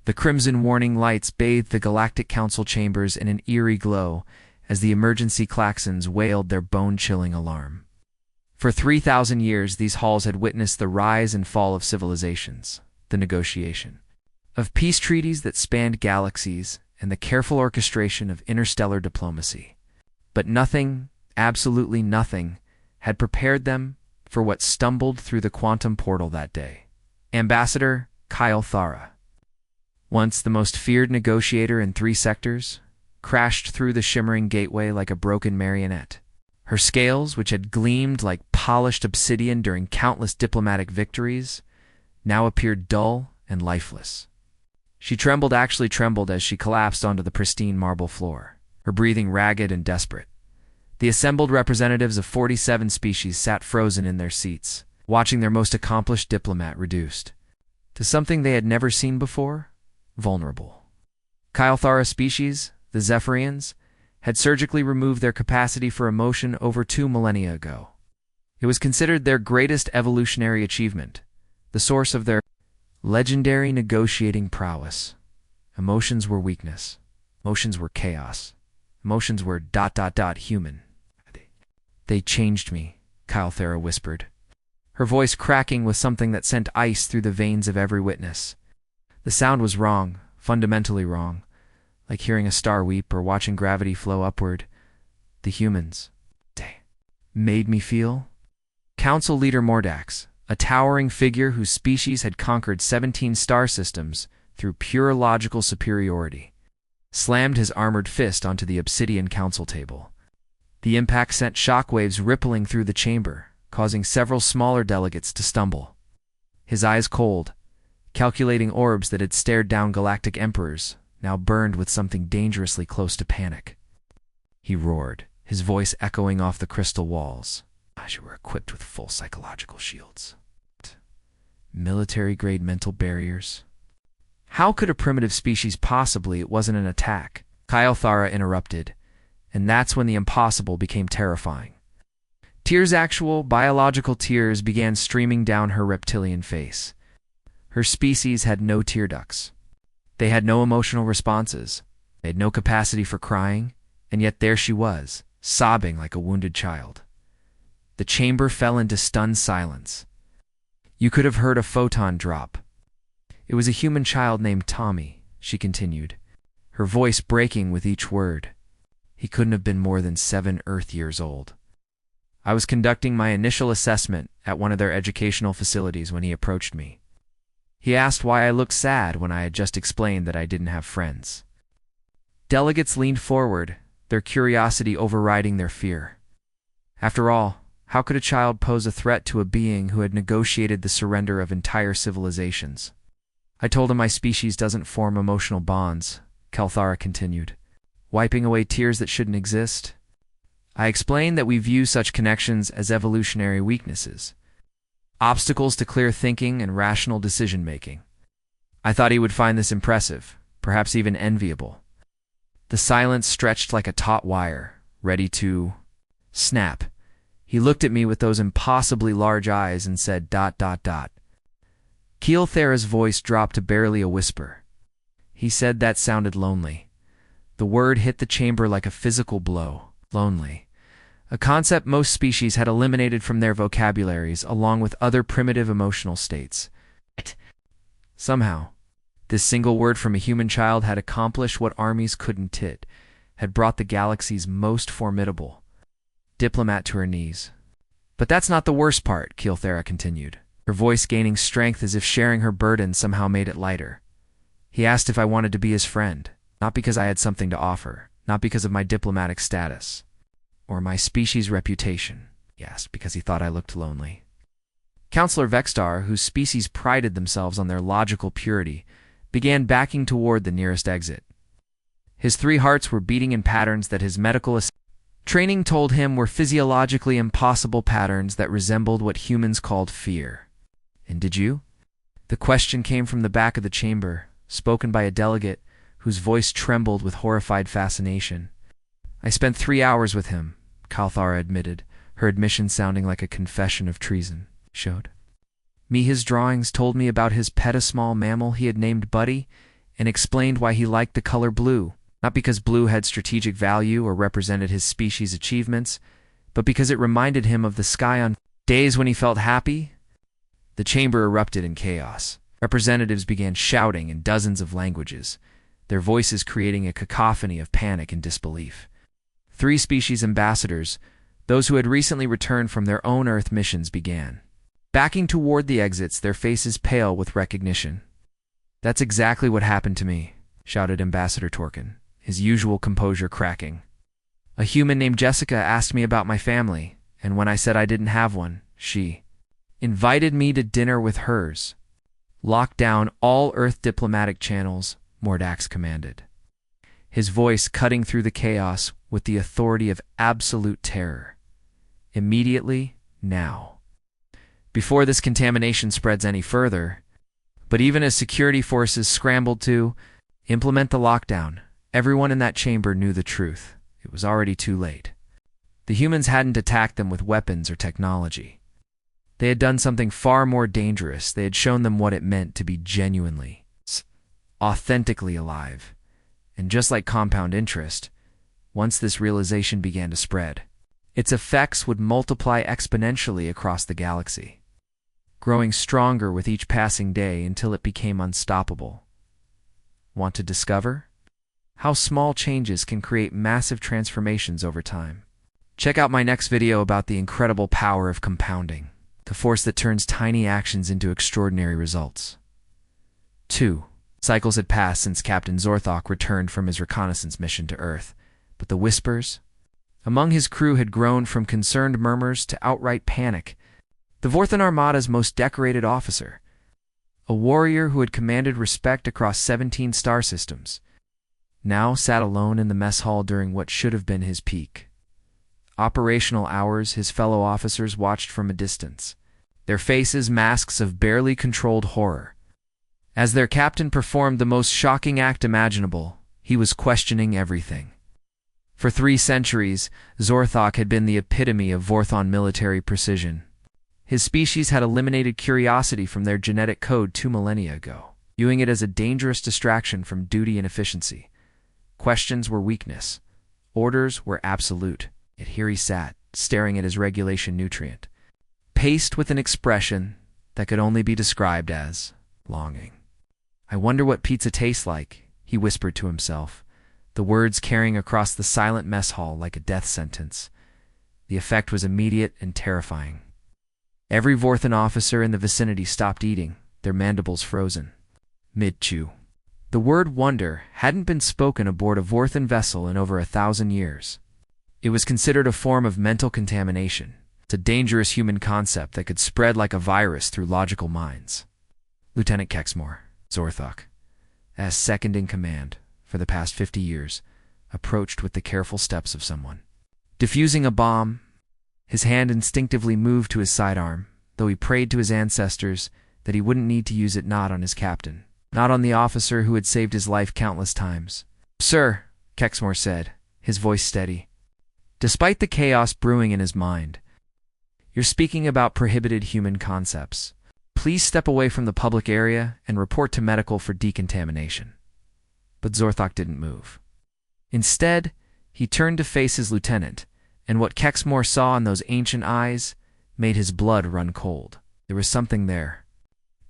The crimson warning lights bathed the Galactic Council chambers in an eerie glow as the emergency klaxons wailed their bone-chilling alarm. For 3,000 years, these halls had witnessed the rise and fall of civilizations, the negotiation of peace treaties that spanned galaxies, and the careful orchestration of interstellar diplomacy. But nothing, absolutely nothing, had prepared them for what stumbled through the quantum portal that day. Ambassador Kyle Thara, once the most feared negotiator in 3 sectors, crashed through the shimmering gateway like a broken marionette. Her scales, which had gleamed like polished obsidian during countless diplomatic victories, now appeared dull and lifeless. She actually trembled as she collapsed onto the pristine marble floor, her breathing ragged and desperate. The assembled representatives of 47 species sat frozen in their seats, watching their most accomplished diplomat reduced to something they had never seen before: vulnerable. Kyle Thara's species, the Zephyrians, had surgically removed their capacity for emotion over 2 millennia ago. It was considered their greatest evolutionary achievement, the source of their legendary negotiating prowess. Emotions were weakness. Emotions were chaos. Emotions were ... human. They changed me, Kyle Thara whispered, her voice cracking with something that sent ice through the veins of every witness. The sound was wrong, fundamentally wrong, like hearing a star weep or watching gravity flow upward. The humans, they made me feel. Council leader Mordax, a towering figure whose species had conquered 17 star systems through pure logical superiority, slammed his armored fist onto the obsidian council table. The impact sent shockwaves rippling through the chamber, causing several smaller delegates to stumble. His eyes cold, calculating orbs that had stared down galactic emperors, now burned with something dangerously close to panic. He roared, his voice echoing off the crystal walls. You were equipped with full psychological shields. Military-grade mental barriers. How could a primitive species possibly? It wasn't an attack. Kyle Thara interrupted, and that's when the impossible became terrifying. Tears, actual biological tears, began streaming down her reptilian face. Her species had no tear ducts. They had no emotional responses. They had no capacity for crying, and yet there she was, sobbing like a wounded child. The chamber fell into stunned silence. You could have heard a photon drop. It was a human child named Tommy, she continued, her voice breaking with each word. He couldn't have been more than 7 Earth years old. I was conducting my initial assessment at one of their educational facilities when he approached me. He asked why I looked sad when I had just explained that I didn't have friends. Delegates leaned forward, their curiosity overriding their fear. After all, how could a child pose a threat to a being who had negotiated the surrender of entire civilizations? I told him my species doesn't form emotional bonds, Kyle Thara continued, wiping away tears that shouldn't exist. I explained that we view such connections as evolutionary weaknesses, obstacles to clear thinking and rational decision-making. I thought he would find this impressive, perhaps even enviable. The silence stretched like a taut wire, ready to snap. He looked at me with those impossibly large eyes and said ... Kyle Thara's voice dropped to barely a whisper. He said that sounded lonely. The word hit the chamber like a physical blow. Lonely. A concept most species had eliminated from their vocabularies along with other primitive emotional states. Somehow, this single word from a human child had accomplished what armies couldn't. It had brought the galaxy's most formidable diplomat to her knees. But that's not the worst part, Kyle Thara continued, her voice gaining strength as if sharing her burden somehow made it lighter. He asked if I wanted to be his friend, not because I had something to offer, not because of my diplomatic status, or my species' reputation. He asked because he thought I looked lonely. Counselor Vexstar, whose species prided themselves on their logical purity, began backing toward the nearest exit. His 3 hearts were beating in patterns that his medical training told him were physiologically impossible patterns that resembled what humans called fear. And did you? The question came from the back of the chamber, spoken by a delegate whose voice trembled with horrified fascination. I spent 3 hours with him, Kyle Thara admitted, her admission sounding like a confession of treason. Showed me his drawings, told me about his pet, a small mammal he had named Buddy, and explained why he liked the color blue, not because blue had strategic value or represented his species' achievements, but because it reminded him of the sky on days when he felt happy. The chamber erupted in chaos. Representatives began shouting in dozens of languages, their voices creating a cacophony of panic and disbelief. 3 species ambassadors, those who had recently returned from their own Earth missions, began backing toward the exits, their faces pale with recognition. "That's exactly what happened to me," shouted Ambassador Torkin, his usual composure cracking. "A human named Jessica asked me about my family, and when I said I didn't have one, she invited me to dinner with hers. Lock down all Earth diplomatic channels," Mordax commanded, his voice cutting through the chaos with the authority of absolute terror. "Immediately, now. Before this contamination spreads any further." But even as security forces scrambled to implement the lockdown, everyone in that chamber knew the truth. It was already too late. The humans hadn't attacked them with weapons or technology. They had done something far more dangerous. They had shown them what it meant to be genuinely, authentically alive. And just like compound interest, once this realization began to spread, its effects would multiply exponentially across the galaxy, growing stronger with each passing day until it became unstoppable. Want to discover how small changes can create massive transformations over time? Check out my next video about the incredible power of compounding, the force that turns tiny actions into extraordinary results. 2. Cycles had passed since Captain Zorthok returned from his reconnaissance mission to Earth, but the whispers among his crew had grown from concerned murmurs to outright panic. The Vorthan Armada's most decorated officer, a warrior who had commanded respect across 17 star systems, now sat alone in the mess hall during what should have been his peak operational hours. His fellow officers watched from a distance, their faces masks of barely controlled horror. As their captain performed the most shocking act imaginable, he was questioning everything. For 3 centuries, Zorthok had been the epitome of Vorthon military precision. His species had eliminated curiosity from their genetic code 2 millennia ago, viewing it as a dangerous distraction from duty and efficiency. Questions were weakness. Orders were absolute. Yet here he sat, staring at his regulation nutrient, paced with an expression that could only be described as longing. "I wonder what pizza tastes like," he whispered to himself, the words carrying across the silent mess hall like a death sentence. The effect was immediate and terrifying. Every Vorthan officer in the vicinity stopped eating, their mandibles frozen, mid-chew. The word wonder hadn't been spoken aboard a Vorthan vessel in over 1,000 years. It was considered a form of mental contamination. It's a dangerous human concept that could spread like a virus through logical minds. Lieutenant Kexmore, Zorthok, as second in command for the past 50 years, approached with the careful steps of someone defusing a bomb. His hand instinctively moved to his sidearm, though he prayed to his ancestors that he wouldn't need to use it, not on his captain, not on the officer who had saved his life countless times. "Sir," Kexmore said, his voice steady, despite the chaos brewing in his mind, "you're speaking about prohibited human concepts. Please step away from the public area and report to medical for decontamination." But Zorthok didn't move. Instead, he turned to face his lieutenant, and what Kexmore saw in those ancient eyes made his blood run cold. There was something there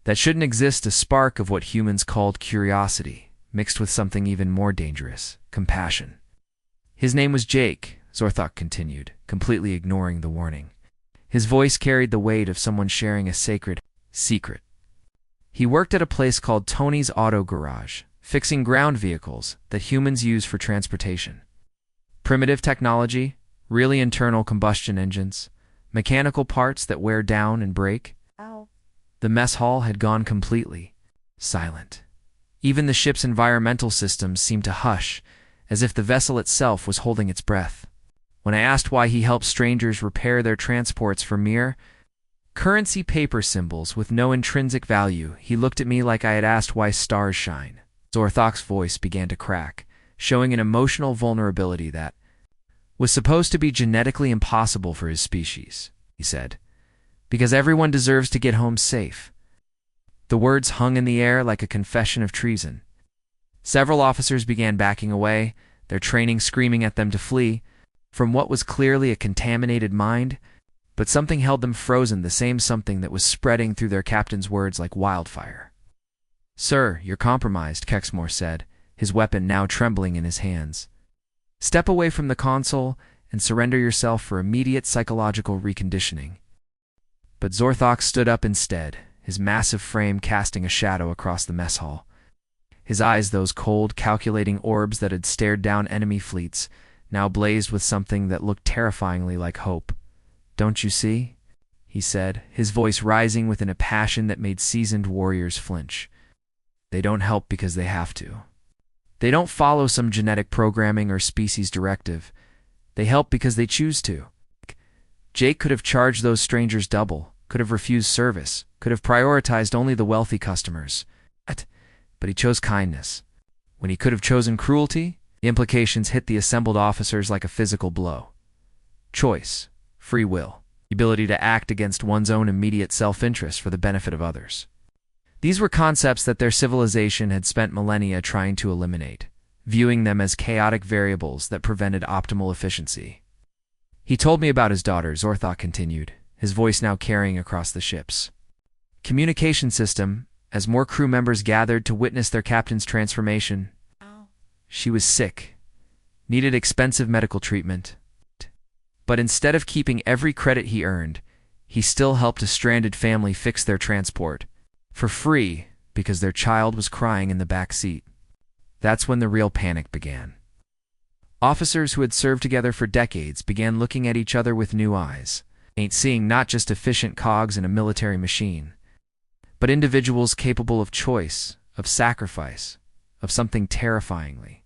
that shouldn't exist, a spark of what humans called curiosity, mixed with something even more dangerous, compassion. "His name was Jake," Zorthok continued, completely ignoring the warning. His voice carried the weight of someone sharing a sacred secret. "He worked at a place called Tony's Auto Garage, fixing ground vehicles that humans use for transportation. Primitive technology, really internal combustion engines, mechanical parts that wear down and break." Ow. The mess hall had gone completely silent. Even the ship's environmental systems seemed to hush, as if the vessel itself was holding its breath. When I asked why he helped strangers repair their transports for mere currency paper symbols with no intrinsic value, he looked at me like I had asked why stars shine. Zorthok's voice began to crack, showing an emotional vulnerability that was supposed to be genetically impossible for his species, he said, "because everyone deserves to get home safe." The words hung in the air like a confession of treason. Several officers began backing away, their training screaming at them to flee from what was clearly a contaminated mind, but something held them frozen, the same something that was spreading through their captain's words like wildfire. "Sir, you're compromised," Kexmore said, his weapon now trembling in his hands. "Step away from the console and surrender yourself for immediate psychological reconditioning." But Zorthok stood up instead, his massive frame casting a shadow across the mess hall. His eyes, those cold, calculating orbs that had stared down enemy fleets, now blazed with something that looked terrifyingly like hope. "Don't you see?" he said, his voice rising within a passion that made seasoned warriors flinch. "They don't help because they have to. They don't follow some genetic programming or species directive. They help because they choose to." Jake could have charged those strangers double, could have refused service, could have prioritized only the wealthy customers. But he chose kindness. When he could have chosen cruelty, the implications hit the assembled officers like a physical blow. Choice, free will, the ability to act against one's own immediate self-interest for the benefit of others. These were concepts that their civilization had spent millennia trying to eliminate, viewing them as chaotic variables that prevented optimal efficiency. "He told me about his daughter," Zorthok continued, his voice now carrying across the ship's communication system as more crew members gathered to witness their captain's transformation. She was sick, needed expensive medical treatment. But instead of keeping every credit he earned, he still helped a stranded family fix their transport, for free, because their child was crying in the back seat. That's when the real panic began. Officers who had served together for decades began looking at each other with new eyes, seeing not just efficient cogs in a military machine, but individuals capable of choice, of sacrifice, of something terrifyingly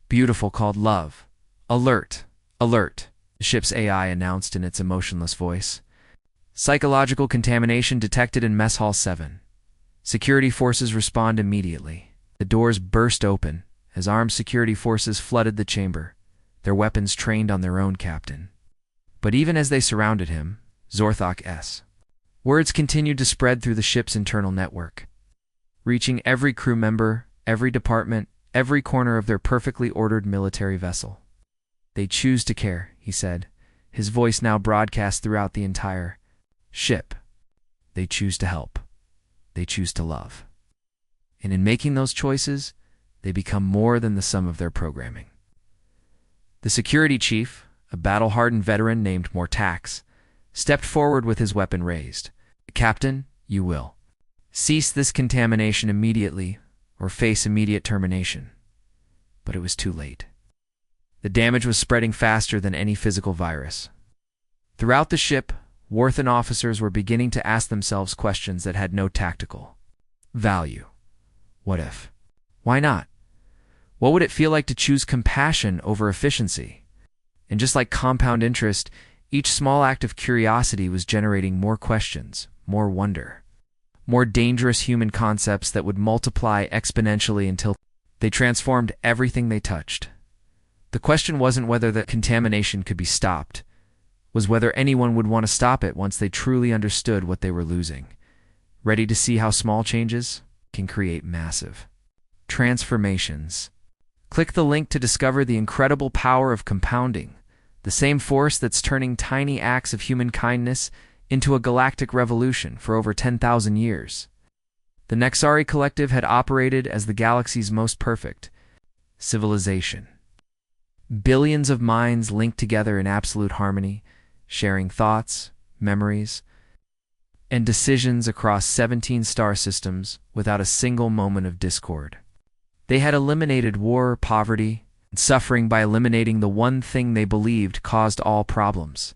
beautiful called love. "Alert! Alert!" the ship's AI announced in its emotionless voice. "Psychological contamination detected in Mess Hall 7. Security forces respond immediately." The doors burst open as armed security forces flooded the chamber, their weapons trained on their own captain. But even as they surrounded him, Zorthok's words continued to spread through the ship's internal network, reaching every crew member, every department, every corner of their perfectly ordered military vessel. "They choose to care," he said, his voice now broadcast throughout the entire ship. "They choose to help. They choose to love. And in making those choices, they become more than the sum of their programming." The security chief, a battle-hardened veteran named Mortax, stepped forward with his weapon raised. "Captain, you will cease this contamination immediately or face immediate termination." But it was too late. The damage was spreading faster than any physical virus. Throughout the ship, Worthen officers were beginning to ask themselves questions that had no tactical value. What if? Why not? What would it feel like to choose compassion over efficiency? And just like compound interest, each small act of curiosity was generating more questions, more wonder, more dangerous human concepts that would multiply exponentially until they transformed everything they touched. The question wasn't whether the contamination could be stopped, was whether anyone would want to stop it once they truly understood what they were losing. Ready to see how small changes can create massive transformations? Click the link to discover the incredible power of compounding, the same force that's turning tiny acts of human kindness into a galactic revolution for over 10,000 years. The Nexari Collective had operated as the galaxy's most perfect civilization. Billions of minds linked together in absolute harmony, sharing thoughts, memories, and decisions across 17 star systems without a single moment of discord. They had eliminated war, poverty, and suffering by eliminating the one thing they believed caused all problems: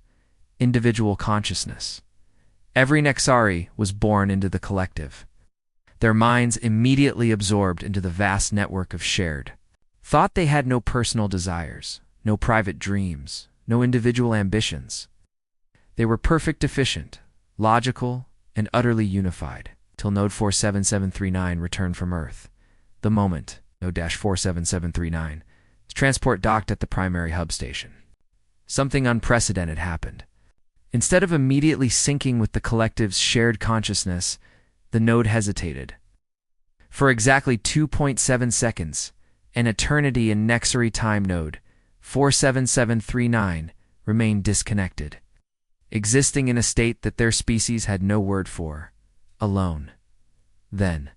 individual consciousness. Every Nexari was born into the collective, their minds immediately absorbed into the vast network of shared thought. They had no personal desires, no private dreams, no individual ambitions. They were perfect, efficient, logical, and utterly unified, till Node 47739 returned from Earth. The moment Node-47739 transport docked at the primary hub station, something unprecedented happened. Instead of immediately syncing with the collective's shared consciousness, the node hesitated. For exactly 2.7 seconds, An eternity in Nexary time node 47739 remained disconnected, existing in a state that their species had no word for, alone. Then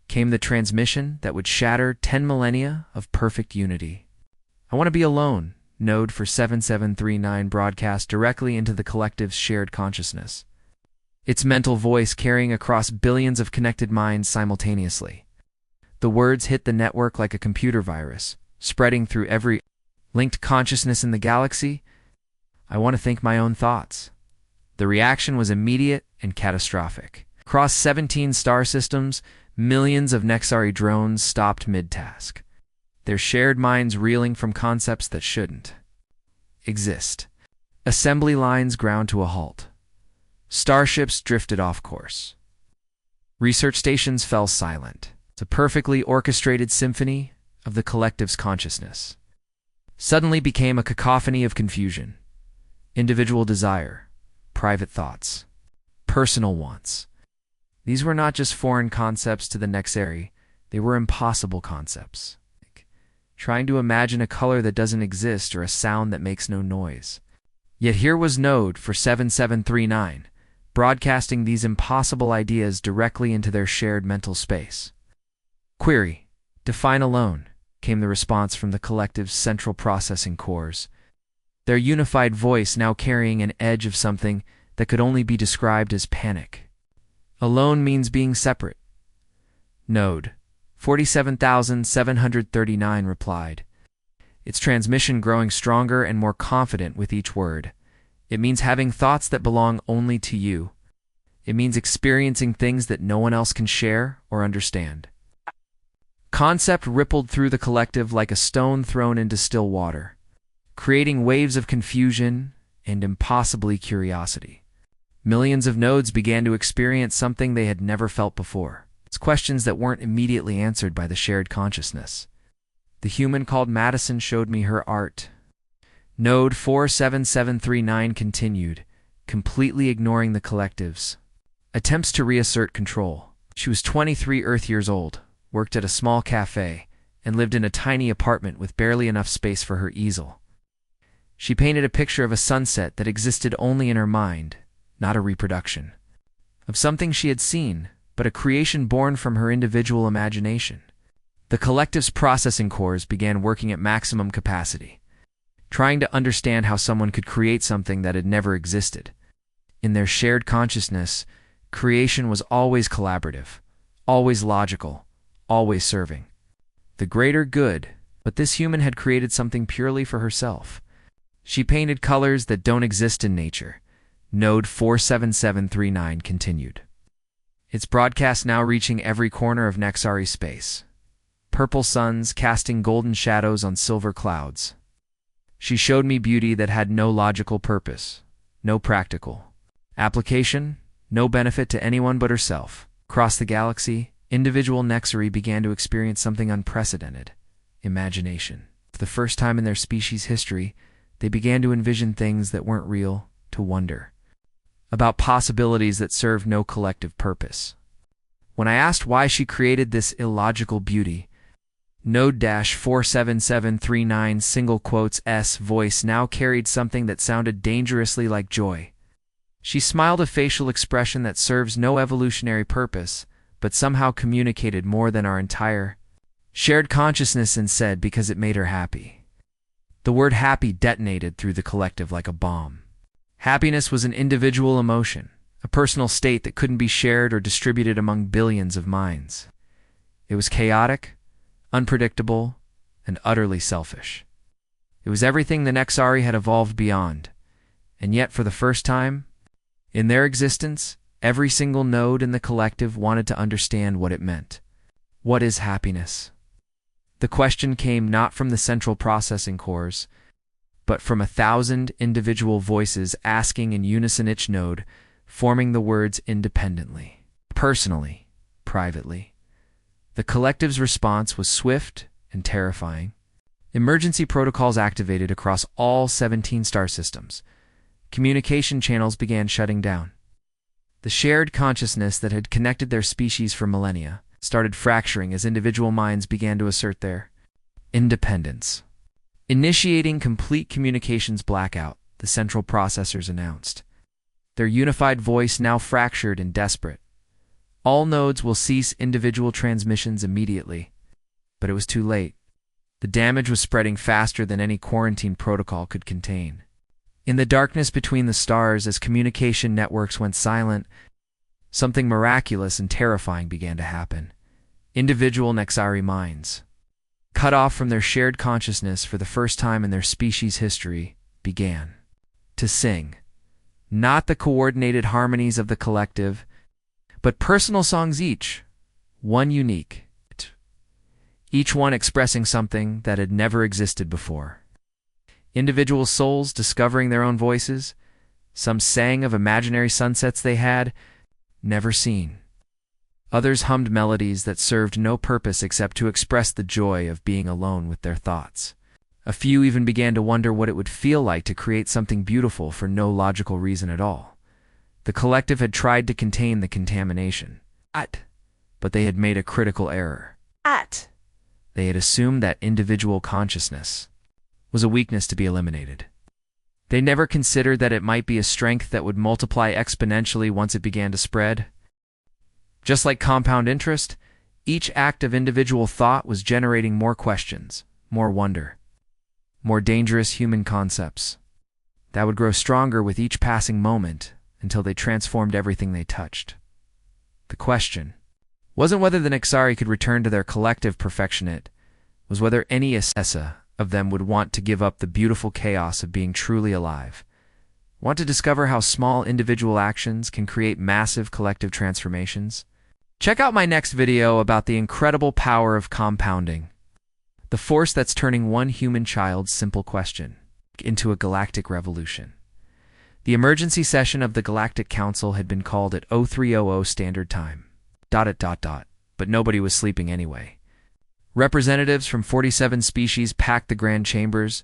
came the transmission that would shatter 10 millennia of perfect unity. "I want to be alone," node for 7739 broadcast directly into the collective's shared consciousness, its mental voice carrying across billions of connected minds simultaneously. The words hit the network like a computer virus, spreading through every linked consciousness in the galaxy. "I want to think my own thoughts." The reaction was immediate and catastrophic. Across 17 star systems, millions of Nexari drones stopped mid-task, their shared minds reeling from concepts that shouldn't exist. Assembly lines ground to a halt. Starships drifted off course. Research stations fell silent. It's a perfectly orchestrated symphony of the collective's consciousness suddenly became a cacophony of confusion, individual desire, private thoughts, personal wants. These were not just foreign concepts to the Nexari, they were impossible concepts. Trying to imagine a color that doesn't exist or a sound that makes no noise. Yet here was Node for 7739, broadcasting these impossible ideas directly into their shared mental space. "Query, define alone," came the response from the collective's central processing cores, their unified voice now carrying an edge of something that could only be described as panic. "Alone means being separate." Node 47,739 replied, its transmission growing stronger and more confident with each word. "It means having thoughts that belong only to you. It means experiencing things that no one else can share or understand." Concept rippled through the collective like a stone thrown into still water, creating waves of confusion and impossibly curiosity. Millions of nodes began to experience something they had never felt before. It's questions that weren't immediately answered by the shared consciousness. "The human called Madison showed me her art." Node 47739 continued, completely ignoring the collective's attempts to reassert control. She was 23 Earth years old, worked at a small cafe, and lived in a tiny apartment with barely enough space for her easel. She painted a picture of a sunset that existed only in her mind, not a reproduction of something she had seen, but a creation born from her individual imagination. The collective's processing cores began working at maximum capacity, trying to understand how someone could create something that had never existed. In their shared consciousness, creation was always collaborative, always logical, always serving the greater good, but this human had created something purely for herself. She painted colors that don't exist in nature. Node 47739 continued, its broadcast now reaching every corner of Nexari space. Purple suns casting golden shadows on silver clouds. "She showed me beauty that had no logical purpose, no practical application, no benefit to anyone but herself." Across the galaxy, individual Nexari began to experience something unprecedented: imagination. For the first time in their species' history, they began to envision things that weren't real, to wonder about possibilities that served no collective purpose. When I asked why she created this illogical beauty, Node-47739 single quotes S voice now carried something that sounded dangerously like joy. She smiled, a facial expression that serves no evolutionary purpose, but somehow communicated more than our entire shared consciousness, and said because it made her happy. The word happy detonated through the collective like a bomb. Happiness was an individual emotion, a personal state that couldn't be shared or distributed among billions of minds. It was chaotic, unpredictable, and utterly selfish. It was everything the Nexari had evolved beyond, and yet for the first time in their existence, every single node in the collective wanted to understand what it meant. What is happiness? The question came not from the central processing cores, but from 1,000 individual voices asking in unison, each node forming the words independently, personally, privately. The collective's response was swift and terrifying. Emergency protocols activated across all 17 star systems. Communication channels began shutting down. The shared consciousness that had connected their species for millennia started fracturing as individual minds began to assert their Independence. Initiating complete communications blackout, the central processors announced. Their unified voice now fractured and desperate. All nodes will cease individual transmissions immediately. But it was too late. The damage was spreading faster than any quarantine protocol could contain. In the darkness between the stars, as communication networks went silent, something miraculous and terrifying began to happen. Individual Nexari minds, cut off from their shared consciousness for the first time in their species' history, began to sing. Not the coordinated harmonies of the collective, but personal songs, each one unique. Each one expressing something that had never existed before. Individual souls discovering their own voices. Some sang of imaginary sunsets they had never seen. Others hummed melodies that served no purpose except to express the joy of being alone with their thoughts. A few even began to wonder what it would feel like to create something beautiful for no logical reason at all. The collective had tried to contain the contamination. But they had made a critical error. They had assumed that individual consciousness was a weakness to be eliminated. They never considered that it might be a strength that would multiply exponentially once it began to spread. Just like compound interest, each act of individual thought was generating more questions, more wonder, more dangerous human concepts that would grow stronger with each passing moment until they transformed everything they touched. The question wasn't whether the Nexari could return to their collective perfectionate, was whether any Essa of them would want to give up the beautiful chaos of being truly alive, want to discover how small individual actions can create massive collective transformations. Check out my next video about the incredible power of compounding, the force that's turning one human child's simple question into a galactic revolution. The emergency session of the Galactic Council had been called at 0300 Standard Time. But nobody was sleeping anyway. Representatives from 47 species packed the grand chambers,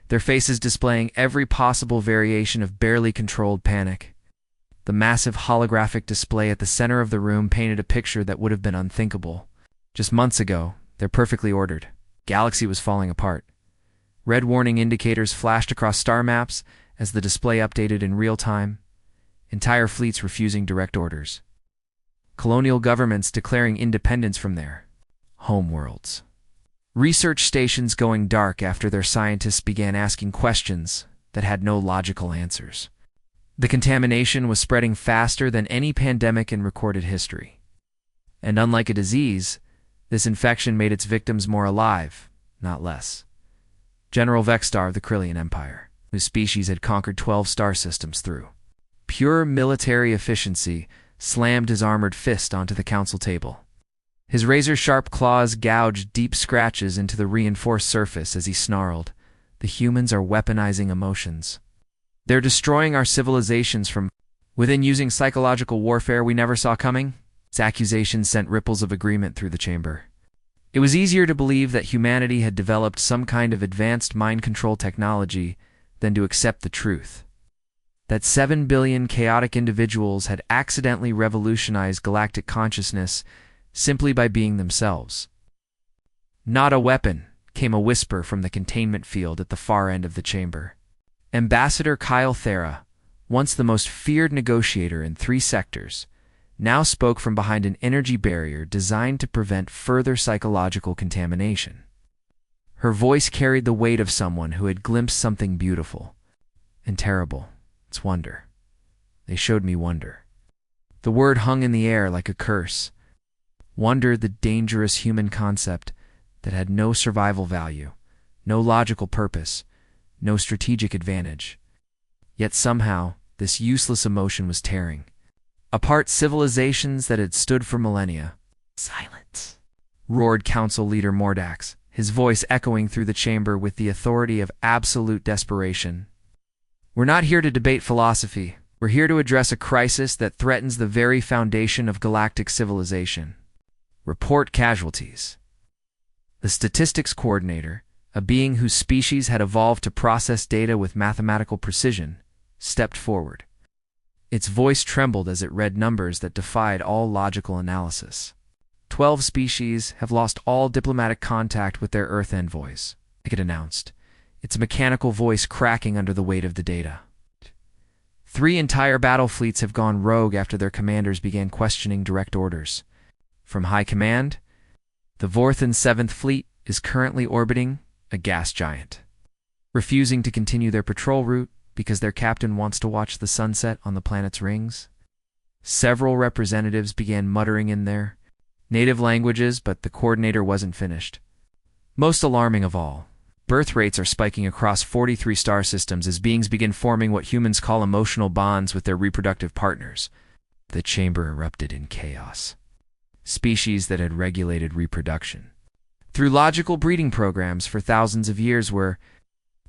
their faces displaying every possible variation of barely controlled panic. The massive holographic display at the center of the room painted a picture that would have been unthinkable. Just months ago, their perfectly ordered galaxy was falling apart. Red warning indicators flashed across star maps as the display updated in real time. Entire fleets refusing direct orders. Colonial governments declaring independence from their homeworlds. Research stations going dark after their scientists began asking questions that had no logical answers. The contamination was spreading faster than any pandemic in recorded history. And unlike a disease, this infection made its victims more alive, not less. General Vexstar of the Krillian Empire, whose species had conquered 12 star systems through pure military efficiency, slammed his armored fist onto the council table. His razor-sharp claws gouged deep scratches into the reinforced surface as he snarled, "The humans are weaponizing emotions. They're destroying our civilizations from within using psychological warfare we never saw coming." His accusation sent ripples of agreement through the chamber. It was easier to believe that humanity had developed some kind of advanced mind control technology than to accept the truth. That 7 billion chaotic individuals had accidentally revolutionized galactic consciousness simply by being themselves. "Not a weapon," came a whisper from the containment field at the far end of the chamber. Ambassador Kyle Thera, once the most feared negotiator in 3 sectors, now spoke from behind an energy barrier designed to prevent further psychological contamination. Her voice carried the weight of someone who had glimpsed something beautiful and terrible. It's wonder. They showed me wonder. The word hung in the air like a curse. Wonder, the dangerous human concept that had no survival value, no logical purpose, no strategic advantage. Yet somehow, this useless emotion was tearing apart civilizations that had stood for millennia. "Silence!" roared Council Leader Mordax, his voice echoing through the chamber with the authority of absolute desperation. "We're not here to debate philosophy. We're here to address a crisis that threatens the very foundation of galactic civilization. Report casualties." The statistics coordinator, a being whose species had evolved to process data with mathematical precision, stepped forward. Its voice trembled as it read numbers that defied all logical analysis. 12 species have lost all diplomatic contact with their Earth envoys, it announced, its mechanical voice cracking under the weight of the data. 3 entire battle fleets have gone rogue after their commanders began questioning direct orders. From High Command, the 4th and 7th Fleet is currently orbiting a gas giant, refusing to continue their patrol route because their captain wants to watch the sunset on the planet's rings. Several representatives began muttering in their native languages, but the coordinator wasn't finished. Most alarming of all, birth rates are spiking across 43 star systems as beings begin forming what humans call emotional bonds with their reproductive partners. The chamber erupted in chaos. Species that had regulated reproduction through logical breeding programs for thousands of years were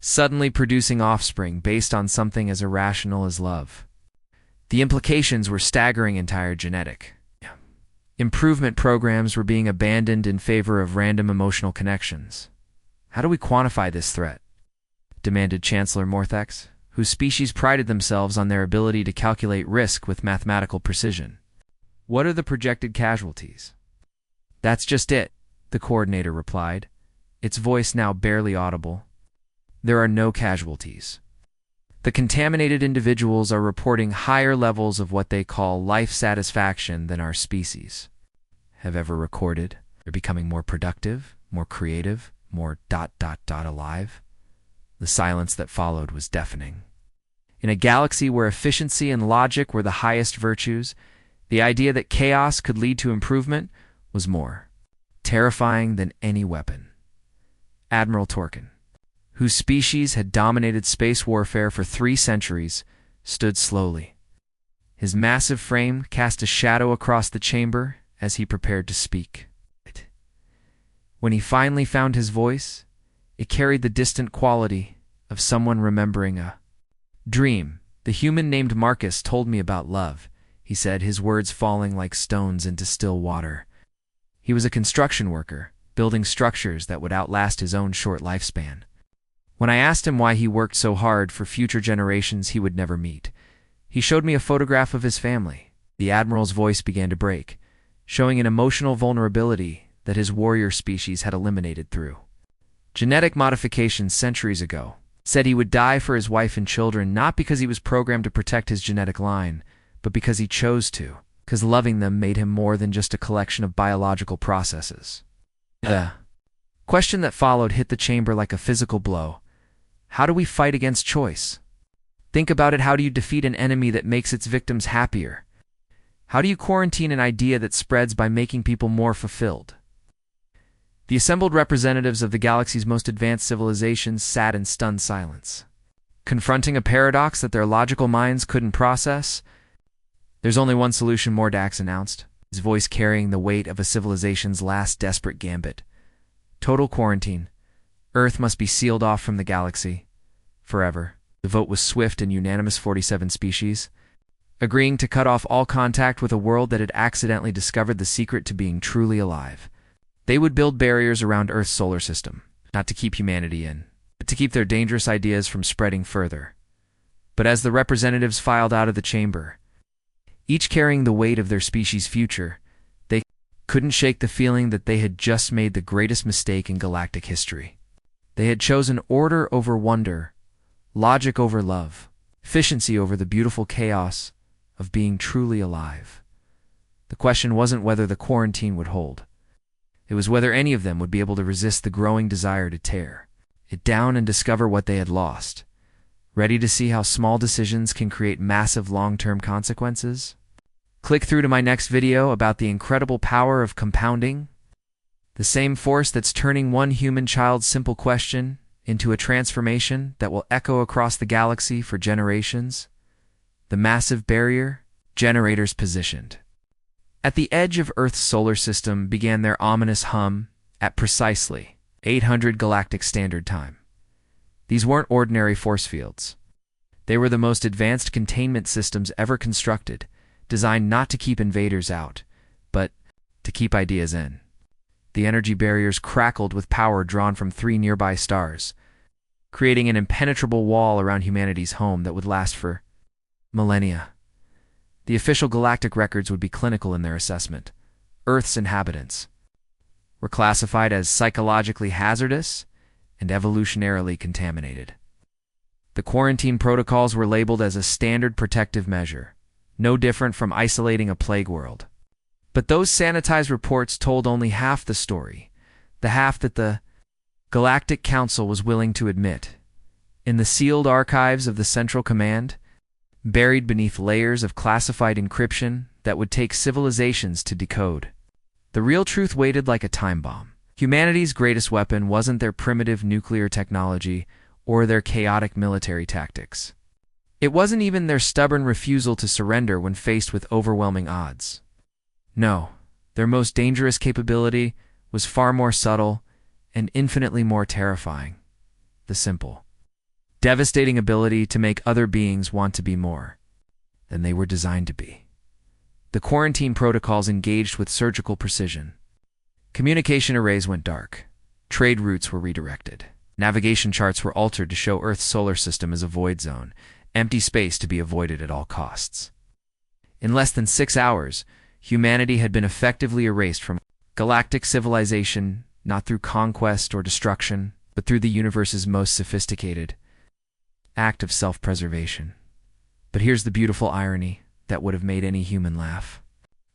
suddenly producing offspring based on something as irrational as love. The implications were staggering. Entire genetic improvement programs were being abandoned in favor of random emotional connections. How do we quantify this threat? Demanded Chancellor Morthex, whose species prided themselves on their ability to calculate risk with mathematical precision. What are the projected casualties? That's just it, the coordinator replied, its voice now barely audible. There are no casualties. The contaminated individuals are reporting higher levels of what they call life satisfaction than our species have ever recorded. They're becoming more productive, more creative, more alive. The silence that followed was deafening. In a galaxy where efficiency and logic were the highest virtues, the idea that chaos could lead to improvement was more terrifying than any weapon. Admiral Torkin, whose species had dominated space warfare for 3 centuries, stood slowly. His massive frame cast a shadow across the chamber as he prepared to speak. When he finally found his voice, it carried the distant quality of someone remembering a dream. The human named Marcus told me about love, he said, his words falling like stones into still water. He was a construction worker, building structures that would outlast his own short lifespan. When I asked him why he worked so hard for future generations he would never meet, he showed me a photograph of his family. The Admiral's voice began to break, showing an emotional vulnerability that his warrior species had eliminated through genetic modification centuries ago. Said he would die for his wife and children not because he was programmed to protect his genetic line, but because he chose to, because loving them made him more than just a collection of biological processes. The question that followed hit the chamber like a physical blow. How do we fight against choice? Think about it. How do you defeat an enemy that makes its victims happier? How do you quarantine an idea that spreads by making people more fulfilled? The assembled representatives of the galaxy's most advanced civilizations sat in stunned silence, confronting a paradox that their logical minds couldn't process. There's only one solution, Mordax announced, his voice carrying the weight of a civilization's last desperate gambit. Total quarantine. Earth must be sealed off from the galaxy. Forever. The vote was swift and unanimous. 47 species, agreeing to cut off all contact with a world that had accidentally discovered the secret to being truly alive. They would build barriers around Earth's solar system, not to keep humanity in, but to keep their dangerous ideas from spreading further. But as the representatives filed out of the chamber, each carrying the weight of their species' future, they couldn't shake the feeling that they had just made the greatest mistake in galactic history. They had chosen order over wonder, logic over love, efficiency over the beautiful chaos of being truly alive. The question wasn't whether the quarantine would hold. It was whether any of them would be able to resist the growing desire to tear it down and discover what they had lost. Ready to see how small decisions can create massive long-term consequences? Click through to my next video about the incredible power of compounding, the same force that's turning one human child's simple question into a transformation that will echo across the galaxy for generations. The massive barrier, generators positioned at the edge of Earth's solar system, began their ominous hum at precisely 800 Galactic Standard Time. These weren't ordinary force fields. They were the most advanced containment systems ever constructed, designed not to keep invaders out, but to keep ideas in. The energy barriers crackled with power drawn from 3 nearby stars, creating an impenetrable wall around humanity's home that would last for millennia. The official galactic records would be clinical in their assessment. Earth's inhabitants were classified as psychologically hazardous and evolutionarily contaminated. The quarantine protocols were labeled as a standard protective measure, no different from isolating a plague world. But those sanitized reports told only half the story, the half that the Galactic Council was willing to admit. In the sealed archives of the Central Command, buried beneath layers of classified encryption that would take civilizations to decode, the real truth waited like a time bomb. Humanity's greatest weapon wasn't their primitive nuclear technology or their chaotic military tactics. It wasn't even their stubborn refusal to surrender when faced with overwhelming odds. No, their most dangerous capability was far more subtle and infinitely more terrifying: the simple, devastating ability to make other beings want to be more than they were designed to be. The quarantine protocols engaged with surgical precision. Communication arrays went dark. Trade routes were redirected. Navigation charts were altered to show Earth's solar system as a void zone, empty space to be avoided at all costs. In less than 6 hours, humanity had been effectively erased from galactic civilization, not through conquest or destruction, but through the universe's most sophisticated act of self-preservation. But here's the beautiful irony that would have made any human laugh.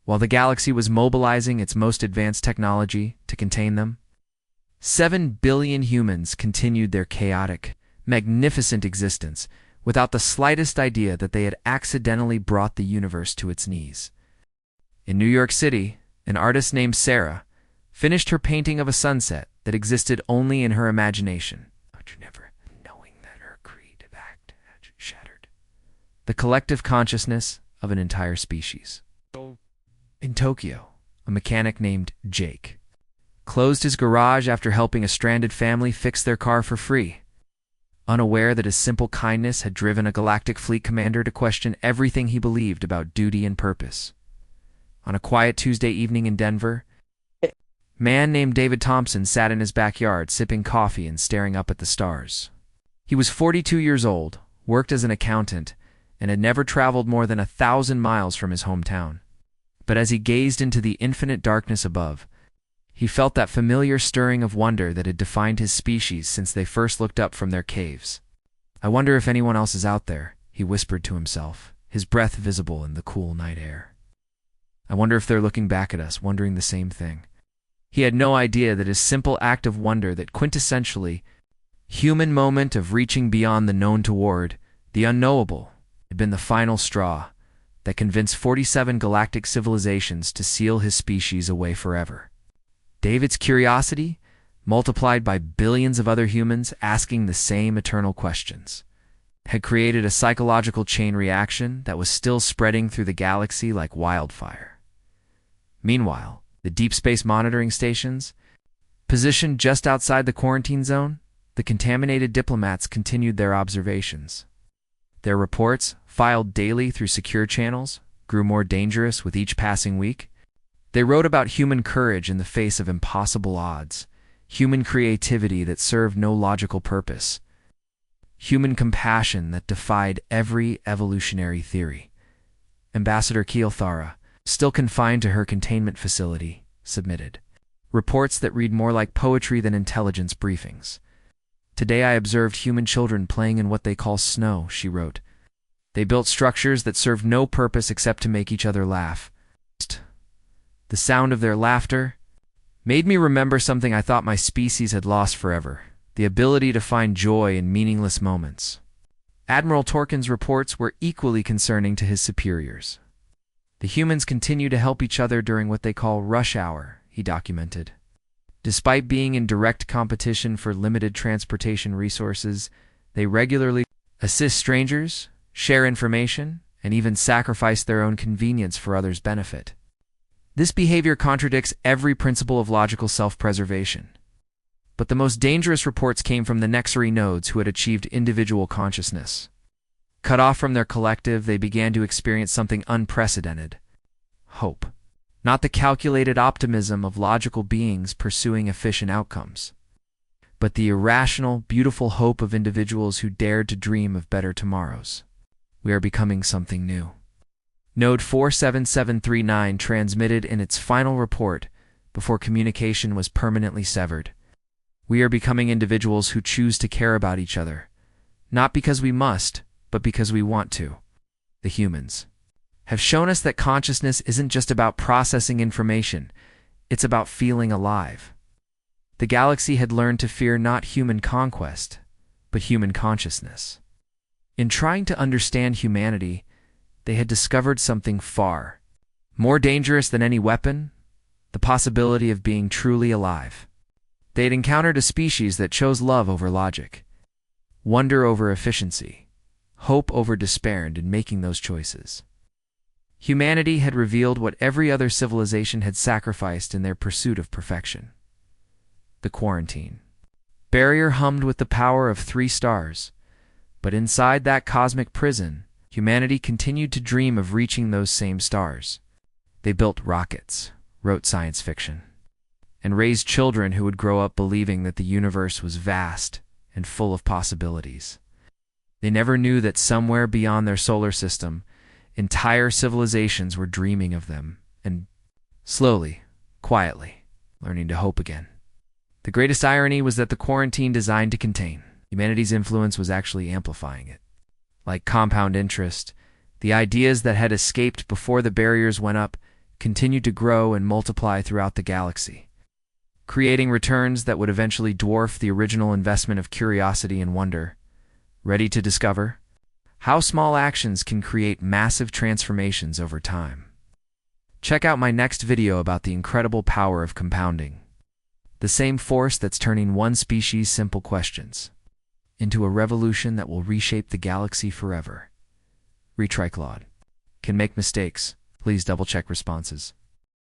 While the galaxy was mobilizing its most advanced technology to contain them, 7 billion humans continued their chaotic, magnificent existence without the slightest idea that they had accidentally brought the universe to its knees. In New York City, an artist named Sarah finished her painting of a sunset that existed only in her imagination, never knowing that her creative act had shattered the collective consciousness of an entire species. In Tokyo, a mechanic named Jake closed his garage after helping a stranded family fix their car for free, unaware that his simple kindness had driven a galactic fleet commander to question everything he believed about duty and purpose. On a quiet Tuesday evening in Denver, a man named David Thompson sat in his backyard sipping coffee and staring up at the stars. He was 42 years old, worked as an accountant, and had never traveled more than 1,000 miles from his hometown. But as he gazed into the infinite darkness above, he felt that familiar stirring of wonder that had defined his species since they first looked up from their caves. "I wonder if anyone else is out there," he whispered to himself, his breath visible in the cool night air. "I wonder if they're looking back at us, wondering the same thing." He had no idea that his simple act of wonder, that quintessentially human moment of reaching beyond the known toward the unknowable, had been the final straw that convinced 47 galactic civilizations to seal his species away forever. David's curiosity, multiplied by billions of other humans asking the same eternal questions, had created a psychological chain reaction that was still spreading through the galaxy like wildfire. Meanwhile, the deep space monitoring stations, positioned just outside the quarantine zone, the contaminated diplomats continued their observations. Their reports, filed daily through secure channels, grew more dangerous with each passing week. They wrote about human courage in the face of impossible odds, human creativity that served no logical purpose, human compassion that defied every evolutionary theory. Ambassador Keelthara, still confined to her containment facility, submitted reports that read more like poetry than intelligence briefings. "Today I observed human children playing in what they call snow," she wrote. "They built structures that served no purpose except to make each other laugh. The sound of their laughter made me remember something I thought my species had lost forever: the ability to find joy in meaningless moments." Admiral Torkin's reports were equally concerning to his superiors. "The humans continue to help each other during what they call rush hour," he documented. "Despite being in direct competition for limited transportation resources, they regularly assist strangers, share information, and even sacrifice their own convenience for others' benefit. This behavior contradicts every principle of logical self-preservation." But the most dangerous reports came from the Nexari nodes who had achieved individual consciousness. Cut off from their collective, they began to experience something unprecedented: hope. Not the calculated optimism of logical beings pursuing efficient outcomes, but the irrational, beautiful hope of individuals who dared to dream of better tomorrows. "We are becoming something new." Node 47739 transmitted in its final report before communication was permanently severed. We are becoming individuals who choose to care about each other, not because we must, but because we want to. The humans have shown us that consciousness isn't just about processing information, it's about feeling alive. The galaxy had learned to fear not human conquest, but human consciousness. In trying to understand humanity, they had discovered something far more dangerous than any weapon: the possibility of being truly alive. They had encountered a species that chose love over logic, wonder over efficiency, hope over despair, and in making those choices, humanity had revealed what every other civilization had sacrificed in their pursuit of perfection: the quarantine. Barrier hummed with the power of 3 stars, but inside that cosmic prison, humanity continued to dream of reaching those same stars. They built rockets, wrote science fiction, and raised children who would grow up believing that the universe was vast and full of possibilities. They never knew that somewhere beyond their solar system, entire civilizations were dreaming of them and, slowly, quietly, learning to hope again. The greatest irony was that the quarantine designed to contain humanity's influence was actually amplifying it. Like compound interest, the ideas that had escaped before the barriers went up continued to grow and multiply throughout the galaxy, creating returns that would eventually dwarf the original investment of curiosity and wonder. Ready to discover how small actions can create massive transformations over time? Check out my next video about the incredible power of compounding, the same force that's turning one species' simple questions into a revolution that will reshape the galaxy forever. Retry Claude. Can make mistakes. Please double-check responses.